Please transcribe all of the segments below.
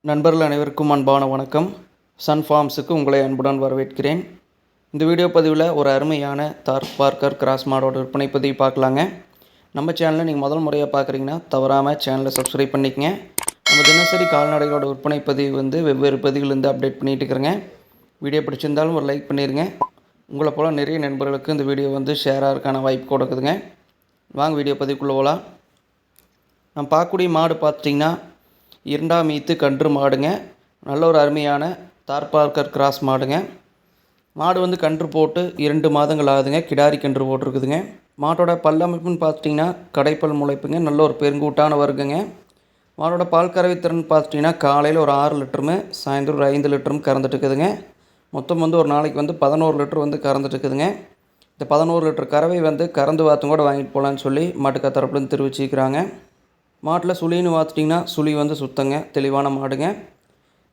நண்பர்கள் அனைவருக்கும் அன்பான வணக்கம். சன் ஃபார்ம்ஸுக்கு உங்களை அன்புடன் வரவேற்கிறேன். இந்த வீடியோ பதிவில் ஒரு அருமையான தார்பார்க்கர் கிராஸ் மாடோட விற்பனை பதிவு பார்க்கலாங்க. நம்ம சேனலை நீங்கள் முதல் முறையாக பார்க்குறீங்கன்னா தவறாமல் சேனலை சப்ஸ்கிரைப் பண்ணிக்கங்க. நம்ம தினசரி கால்நடைகளோட விற்பனை பதிவு வெவ்வேறு பதிவுலேருந்து அப்டேட் பண்ணிகிட்டு இருக்கிறேங்க. வீடியோ பிடிச்சிருந்தாலும் ஒரு லைக் பண்ணிடுங்க. உங்களை போல் நிறைய நண்பர்களுக்கு இந்த வீடியோ ஷேர் ஆகிறதுக்கான வாய்ப்பு கொடுக்குதுங்க. வாங்க வீடியோ பதிவுக்குள்ளே போகலாம். நான் பார்க்கக்கூடிய மாடு பார்த்திங்கன்னா இரண்டாம் ஈத்து கன்று மாடுங்க. நல்ல ஒரு அருமையான தார்பார்க்கர் கிராஸ் மாடுங்க. மாடு கன்று போட்டு 2 மாதங்கள் ஆகுதுங்க. கிடாரி கன்று போட்டிருக்குதுங்க. மாட்டோட பல்லமைப்புன்னு பார்த்துட்டிங்கன்னா கடைப்பல் முளைப்புங்க. நல்ல ஒரு பெருங்கூட்டான வருகுங்க. மாடோட பால் கறவை திறன் பார்த்துட்டிங்கன்னா காலையில் ஒரு 6 லிட்டருமே சாயந்தரம் ஒரு 5 லிட்டரும் கறந்துட்டு இருக்குதுங்க. மொத்தம் ஒரு நாளைக்கு 11 லிட்டர் கறந்துட்டு இருக்குதுங்க. இந்த 11 லிட்டர் கறவை கறந்து வாத்தும் கூட வாங்கிட்டு போகலான்னு சொல்லி மாட்டுக்கா தரப்புலேருந்து தெரிவிச்சிக்கிறாங்க. மாட்டில் சுழின்னு பார்த்துட்டிங்கன்னா சுழி சுத்தங்க தெளிவான மாடுங்க.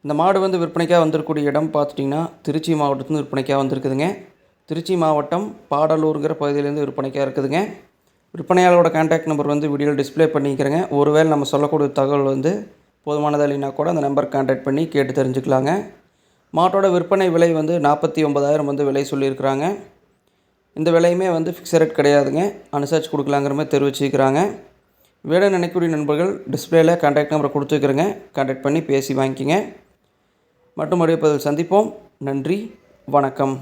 இந்த மாடு விற்பனைக்காக வந்திருக்கக்கூடிய இடம் பார்த்துட்டிங்கன்னா திருச்சி மாவட்டத்துலேருந்து விற்பனைக்காக வந்திருக்குதுங்க. திருச்சி மாவட்டம் பாடலூருங்கிற பகுதியிலேருந்து விற்பனைக்காக இருக்குதுங்க. விற்பனையாளரோட கான்டாக்ட் நம்பர் வீடியோவில் டிஸ்பிளே பண்ணிக்கிறேங்க. ஒருவேளை நம்ம சொல்லக்கூடிய தகவல் போதுமானதாக இல்லைனா கூட அந்த நம்பர் கான்டாக்ட் பண்ணி கேட்டு தெரிஞ்சுக்கலாங்க. மாட்டோட விற்பனை விலை 49,000 விலை சொல்லியிருக்கிறாங்க. இந்த விலையுமே ஃபிக்ஸட் ரேட் கிடையாதுங்க. அனுசரித்து கொடுக்கலாங்கிற மாதிரி தெரிவிச்சிக்கிறாங்க. வேணும்னு நினைக்கக்கூடிய நண்பர்கள் டிஸ்பிளேயில் கான்டாக்ட் நம்பரை கொடுத்து வைக்கிறேங்க. கான்டாக்ட் பண்ணி பேசி வாங்கிக்கிங்க. மற்றும் மறுபடியும் சந்திப்போம். நன்றி, வணக்கம்.